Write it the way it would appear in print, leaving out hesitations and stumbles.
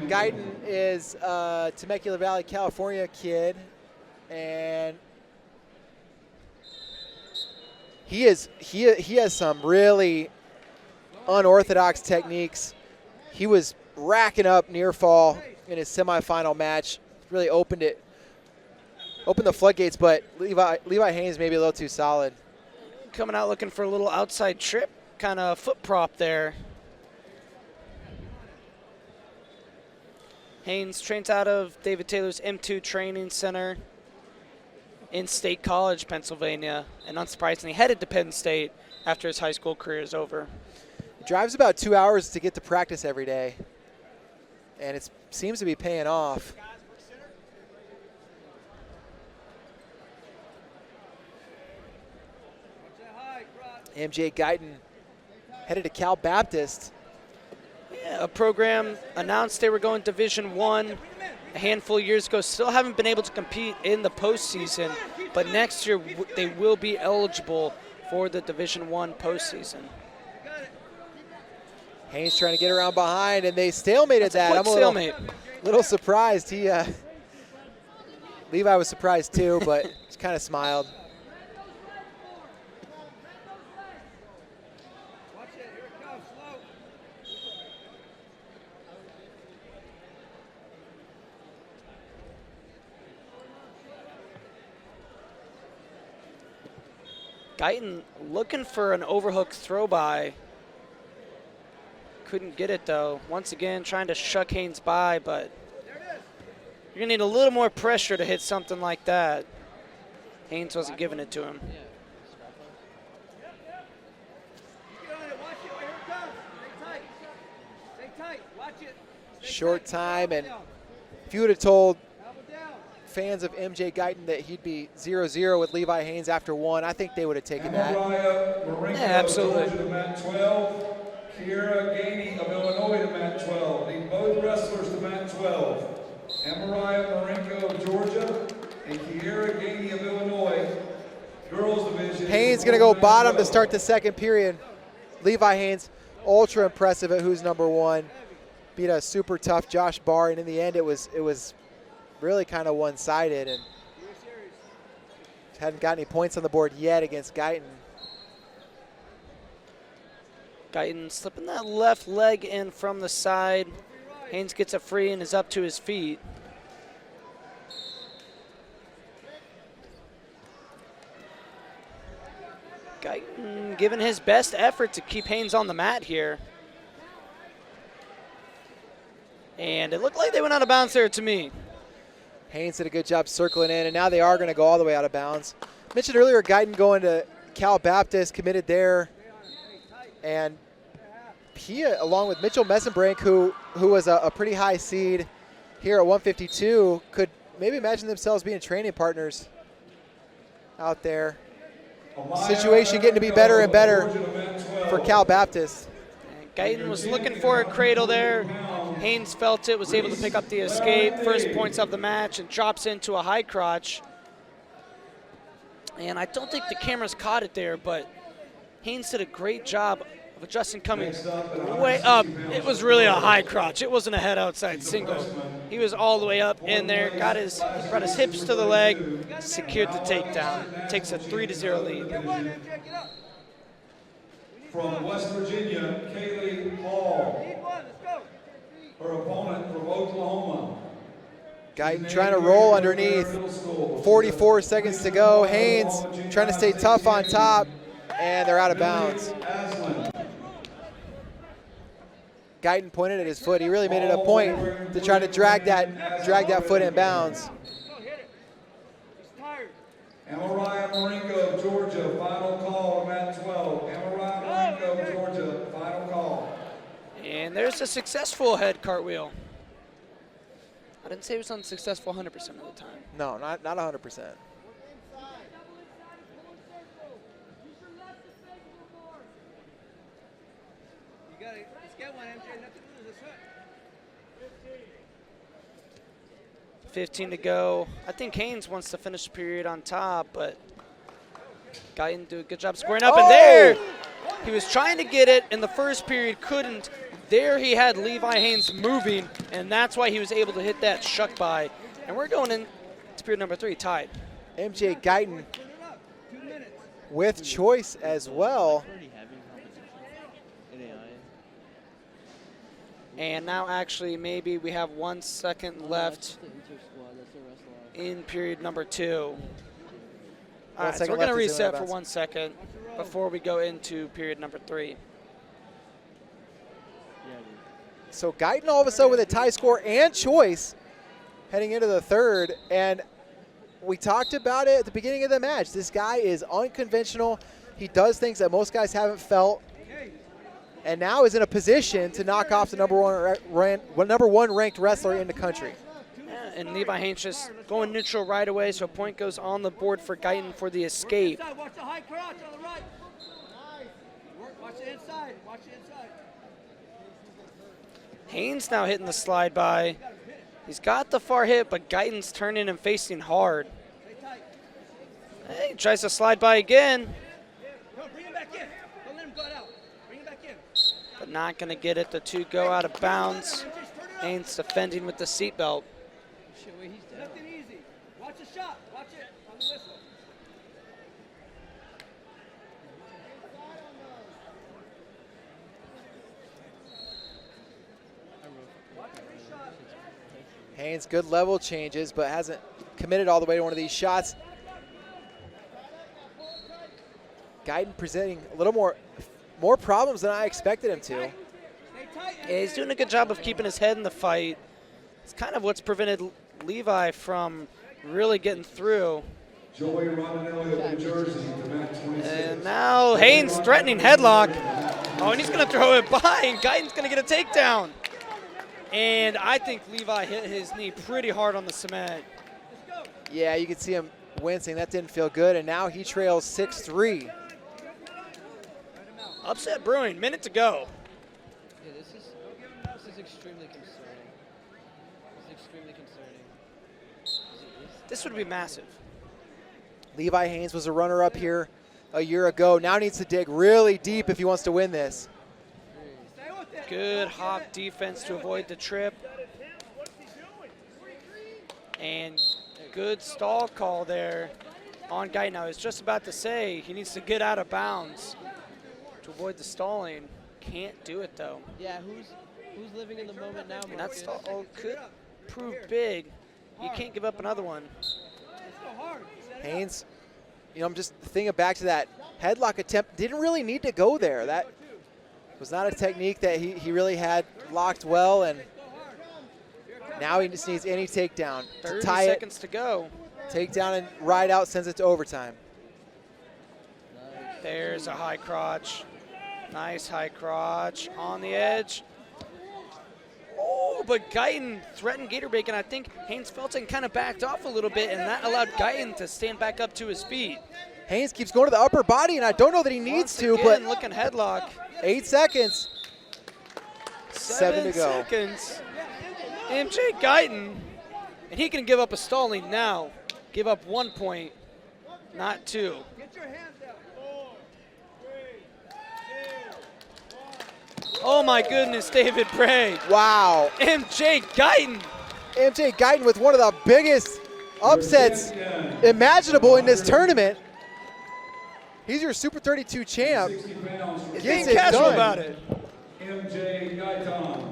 Gaitan is a Temecula Valley, California kid, and he has some really unorthodox techniques. He was racking up near fall in his semifinal match. Really opened the floodgates, but Levi Haines maybe a little too solid. Coming out looking for a little outside trip, kind of foot prop there. Haines trains out of David Taylor's M2 Training Center in State College, Pennsylvania, and unsurprisingly headed to Penn State after his high school career is over. He drives about 2 hours to get to practice every day, and it seems to be paying off. MJ Gaitan headed to Cal Baptist. Yeah, a program announced they were going Division I a handful of years ago. Still haven't been able to compete in the postseason, but next year they will be eligible for the Division I postseason. Haines trying to get around behind, and they stalemated that. I'm a little surprised. Levi was surprised too, but just kind of smiled. Gaitan looking for an overhook throw by. Couldn't get it though. Once again, trying to shuck Haines by, but you're gonna need a little more pressure to hit something like that. Haines wasn't giving it to him. Short time, and if you would have told fans of MJ Gaitan that he'd be 0-0 with Levi Haines after one, I think they would have taken that. Yeah, absolutely. To mat 12. Kiera Gainey of Illinois to mat 12. Lead both wrestlers to mat 12. Amariah Marenko of Georgia and Kiera Gainey of Illinois. Girls division. Haines going to go bottom to start the second period. Levi Haines, ultra impressive at who's number one. Beat a super tough Josh Barr, and in the end it was really kind of one-sided, and hadn't got any points on the board yet against Gaitan. Gaitan slipping that left leg in from the side. Haines gets a free and is up to his feet. Gaitan giving his best effort to keep Haines on the mat here. And it looked like they went out of bounds there to me. Haines did a good job circling in, and now they are going to go all the way out of bounds. Mentioned earlier, Gaitan going to Cal Baptist, committed there. And he, along with Mitchell Messenbrink, who was a pretty high seed here at 152, could maybe imagine themselves being training partners out there. Situation getting to be better and better for Cal Baptist. Gaitan was looking for a cradle there. Haines felt it, was able to pick up the escape. First points of the match, and drops into a high crotch. And I don't think the cameras caught it there, but Haines did a great job of adjusting, coming way up. It was really a high crotch. It wasn't a head outside single. He was all the way up in there, brought his hips to the leg, secured the takedown. Takes a 3-0 lead. From West Virginia, Kaylee Hall. Her opponent from Oklahoma. Gaitan trying to roll underneath. 44 seconds to go. Haines trying to stay tough on top, and they're out of bounds. Gaitan pointed at his foot. He really made it a point to try to drag that foot in bounds. Amariah Marenko of Georgia, final call to mat 12. Amariah Marenko of Georgia, final call. And there's a successful head cartwheel. I didn't say it was unsuccessful 100% of the time. No, not 100%. Let's get one, MJ. Nothing to lose. 15 to go. I think Haines wants to finish the period on top, but Gaitan do a good job squaring up, and there! He was trying to get it in the first period, couldn't. there he had Levi Haines moving, and that's why he was able to hit that shuck by. And we're going into period number 3, tied. MJ Gaitan with choice as well. And now actually maybe we have 1 second left in period number 2. All right, so we're going to reset for 1 second before we go into period number 3. So Gaitan all of a sudden with a tie score and choice heading into the third. And we talked about it at the beginning of the match. This guy is unconventional. He does things that most guys haven't felt. And now is in a position to knock off the number one ranked wrestler in the country. Yeah, and Levi Haines just going neutral right away, so a point goes on the board for Gaitan for the escape. Watch the high crouch on the right. Watch the inside. Watch the inside. Haines now hitting the slide by. He's got the far hit, but Gaitan's turning and facing hard. Hey, tries to slide by again. Bring him back in. Don't let him go out. Bring him back in. But not going to get it. The 2 go out of bounds. Haines defending with the seatbelt. Nothing easy. Watch the shot. Watch it on the whistle. Haines, good level changes, but hasn't committed all the way to one of these shots. Gaitan presenting a little more problems than I expected him to. Yeah, he's doing a good job of keeping his head in the fight. It's kind of what's prevented Levi from really getting through. Joey Ronanelli of New Jersey to mat 26. And now Haines threatening headlock. Oh, and he's going to throw it by, and Gaitan's going to get a takedown. And I think Levi hit his knee pretty hard on the cement. Yeah, you can see him wincing. That didn't feel good, and now he trails 6-3. Upset brewing, minute to go. Yeah, this is extremely concerning. This is extremely concerning. This would be massive. Levi Haines was a runner-up here a year ago. Now needs to dig really deep if he wants to win this. Good hop defense to avoid the trip. And good stall call there on Gaitan. I was just about to say he needs to get out of bounds to avoid the stalling. Can't do it though. Yeah, who's living in the moment now? And that stall could prove big. You can't give up another one. Haines, you know, I'm just thinking back to that headlock attempt. Didn't really need to go there. That was not a technique that he really had locked well, and now he just needs any takedown to 30 tie seconds to go. Takedown and ride out sends it to overtime. There's a high crotch. Nice high crotch on the edge. Oh, but Gaitan threatened Gator Bacon. I think Haines felt it and kind of backed off a little bit, and that allowed Gaitan to stand back up to his feet. Haines keeps going to the upper body, and I don't know that he needs to, but looking headlock. 8 seconds. 7 to go. Seconds. MJ Gaitan, and he can give up a stalling now. Give up 1 point, not 2. Get your hands down. Oh my goodness, David Bray. Wow. MJ Gaitan. MJ Gaitan with one of the biggest upsets imaginable in this tournament. He's your Super 32 champ. He's being casual about it. MJ Gaitan.